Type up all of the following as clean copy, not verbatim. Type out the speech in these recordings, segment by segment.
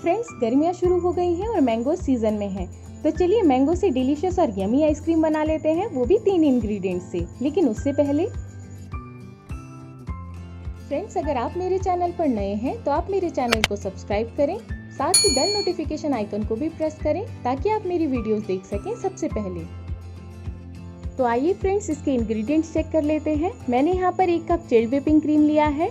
Friends, गर्मियाँ शुरू हो गई हैं और मैंगो सीजन में है, तो चलिए मैंगो से डिलीशियस और यमी आइसक्रीम बना लेते हैं, वो भी 3 इंग्रेडिएंट्स से। लेकिन उससे पहले फ्रेंड्स, अगर आप मेरे चैनल पर नए हैं तो आप मेरे चैनल को सब्सक्राइब करें, साथ ही बेल नोटिफिकेशन आइकन को भी प्रेस करें ताकि आप मेरी वीडियोस देख सकें सबसे पहले। तो आइए फ्रेंड्स, इसके इंग्रेडिएंट्स चेक कर लेते हैं। मैंने यहाँ पर 1 कप चिल्ड व्हिपिंग क्रीम लिया है,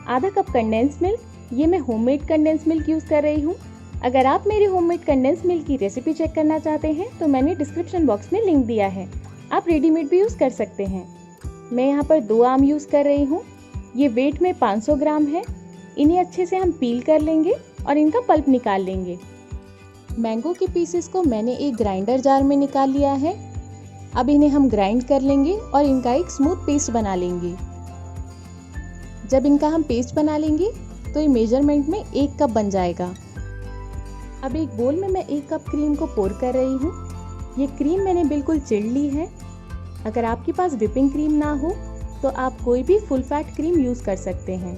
आधा कप कंडेंस मिल्क, ये मैं होममेड कंडेंस मिल्क यूज़ कर रही हूँ। अगर आप मेरे होममेड कंडेंस मिल्क की रेसिपी चेक करना चाहते हैं तो मैंने डिस्क्रिप्शन बॉक्स में लिंक दिया है, आप रेडीमेड भी यूज़ कर सकते हैं। मैं यहाँ पर 2 आम यूज़ कर रही हूँ, ये वेट में 500 ग्राम है। इन्हें अच्छे से हम पील कर लेंगे और इनका पल्प निकाल लेंगे। मैंगो के पीसेस को मैंने एक ग्राइंडर जार में निकाल लिया है। अब इन्हें हम ग्राइंड कर लेंगे और इनका एक स्मूथ पेस्ट बना लेंगे। जब इनका हम पेस्ट बना लेंगे तो ये मेजरमेंट में 1 कप बन जाएगा। अब एक बोल में मैं 1 कप क्रीम को पोर कर रही हूँ। ये क्रीम मैंने बिल्कुल चिल्ड ली है। अगर आपके पास व्हिपिंग क्रीम ना हो तो आप कोई भी फुल फैट क्रीम यूज़ कर सकते हैं।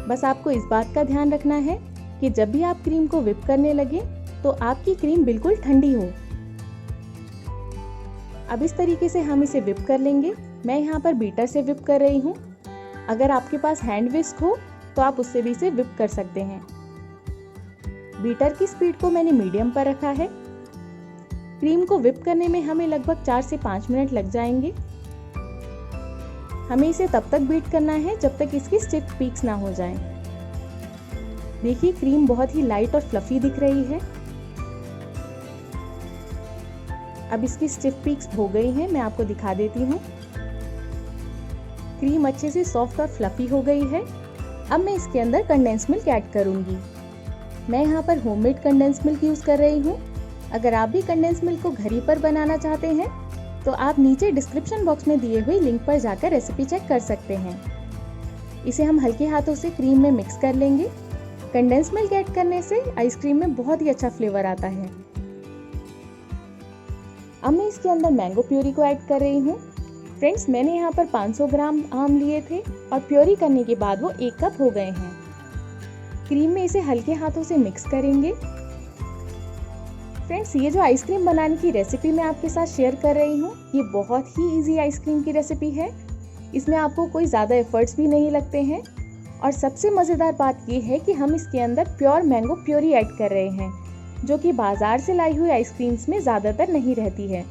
बस आपको इस बात का ध्यान रखना है कि जब भी आप क्रीम को व्हिप करने लगे तो आपकी क्रीम बिल्कुल ठंडी हो। अब इस तरीके से हम इसे व्हिप कर लेंगे। मैं यहाँ पर बीटर से व्हिप कर रही हूँ। अगर आपके पास हैंड विस्क हो तो आप उससे भी इसे व्हिप कर सकते हैं। बीटर की स्पीड को मैंने मीडियम पर रखा है। क्रीम को व्हिप करने में हमें लगभग 4 से 5 मिनट लग जाएंगे। हमें इसे तब तक बीट करना है जब तक इसकी स्टिफ पीक्स ना हो जाएं। देखिए, क्रीम बहुत ही लाइट और फ्लफी दिख रही है। अब इसकी स्टिफ पीक्स हो गई हैं, मैं आपको दिखा देती हूँ। क्रीम अच्छे से सॉफ्ट और फ्लफी हो गई है। अब मैं इसके अंदर कंडेंस मिल्क ऐड करूँगी। मैं यहाँ पर होममेड कंडेंस मिल्क यूज़ कर रही हूँ। अगर आप भी कंडेंस मिल्क को घर ही पर बनाना चाहते हैं तो आप नीचे डिस्क्रिप्शन बॉक्स में दिए हुए लिंक पर जाकर रेसिपी चेक कर सकते हैं। इसे हम हल्के हाथों से क्रीम में मिक्स कर लेंगे। कंडेंस मिल्क ऐड करने से आइसक्रीम में बहुत ही अच्छा फ्लेवर आता है। अब मैं इसके अंदर मैंगो प्यूरी को ऐड कर रही हूँ। फ्रेंड्स, मैंने यहाँ पर 500 ग्राम आम लिए थे और प्योरी करने के बाद वो 1 कप हो गए हैं। क्रीम में इसे हल्के हाथों से मिक्स करेंगे। फ्रेंड्स, ये जो आइसक्रीम बनाने की रेसिपी मैं आपके साथ शेयर कर रही हूँ, ये बहुत ही इजी आइसक्रीम की रेसिपी है। इसमें आपको कोई ज़्यादा एफर्ट्स भी नहीं लगते हैं और सबसे मज़ेदार बात ये है कि हम इसके अंदर प्योर मैंगो प्योरी ऐड कर रहे हैं, जो कि बाज़ार से लाई हुई आइसक्रीम्स में ज़्यादातर नहीं रहती है।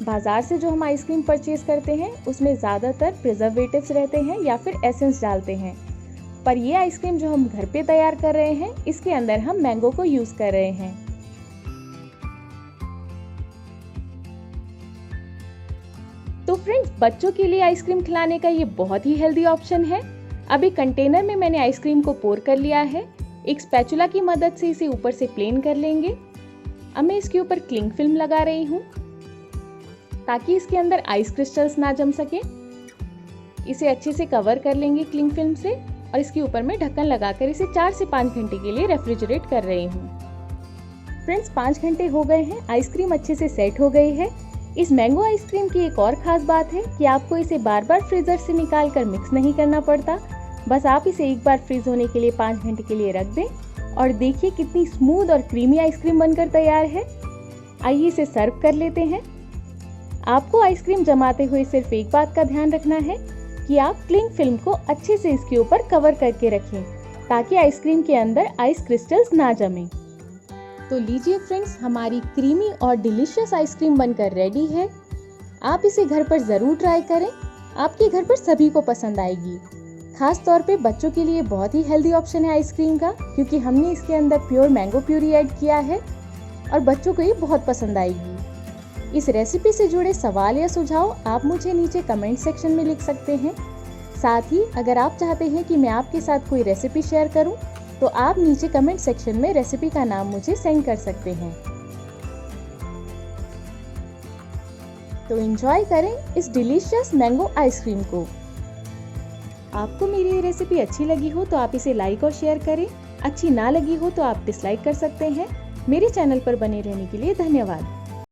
बाज़ार से जो हम आइसक्रीम परचेज़ करते हैं उसमें ज़्यादातर प्रिजर्वेटिव्स रहते हैं या फिर एसेंस डालते हैं, पर ये आइसक्रीम जो हम घर पे तैयार कर रहे हैं इसके अंदर हम मैंगो को यूज़ कर रहे हैं। तो फ्रेंड्स, बच्चों के लिए आइसक्रीम खिलाने का ये बहुत ही हेल्दी ऑप्शन है। अब एक कंटेनर में मैंने आइसक्रीम को पोर कर लिया है। एक स्पैचुला की मदद से इसे ऊपर से प्लेन कर लेंगे। अब मैं इसके ऊपर क्लिंग फिल्म लगा रही हूँ ताकि इसके अंदर आइस क्रिस्टल्स ना जम सके। इसे अच्छे से कवर कर लेंगे क्लिंग फिल्म से और इसके ऊपर मैं ढक्कन लगाकर इसे 4 से 5 घंटे के लिए रेफ्रिजरेट कर रही हूँ। फ्रेंड्स, 5 घंटे हो गए हैं, आइसक्रीम अच्छे से सेट हो गई है। इस मैंगो आइसक्रीम की एक और ख़ास बात है कि आपको इसे बार बार फ्रीज़र से निकाल कर मिक्स नहीं करना पड़ता। बस आप इसे एक बार फ्रीज होने के लिए 5 घंटे के लिए रख दें और देखिए कितनी स्मूथ और क्रीमी आइसक्रीम बनकर तैयार है। आइए इसे सर्व कर लेते हैं। आपको आइसक्रीम जमाते हुए सिर्फ एक बात का ध्यान रखना है कि आप क्लिंग फिल्म को अच्छे से इसके ऊपर कवर करके रखें ताकि आइसक्रीम के अंदर आइस क्रिस्टल्स ना जमें। तो लीजिए फ्रेंड्स, हमारी क्रीमी और डिलीशियस आइसक्रीम बनकर रेडी है। आप इसे घर पर ज़रूर ट्राई करें, आपके घर पर सभी को पसंद आएगी। खास तौर पे बच्चों के लिए बहुत ही हेल्दी ऑप्शन है आइसक्रीम का, क्योंकि हमने इसके अंदर प्योर मैंगो प्यूरी ऐड किया है और बच्चों को ये बहुत पसंद आएगी। इस रेसिपी से जुड़े सवाल या सुझाव आप मुझे नीचे कमेंट सेक्शन में लिख सकते हैं। साथ ही अगर आप चाहते हैं कि मैं आपके साथ कोई रेसिपी शेयर करूं, तो आप नीचे कमेंट सेक्शन में रेसिपी का नाम मुझे सेंड कर सकते हैं। तो एंजॉय करें इस डिलीशियस मैंगो आइसक्रीम को। आपको मेरी ये रेसिपी अच्छी लगी हो तो आप इसे लाइक और शेयर करें। अच्छी ना लगी हो तो आप डिसलाइक कर सकते हैं। मेरे चैनल पर बने रहने के लिए धन्यवाद।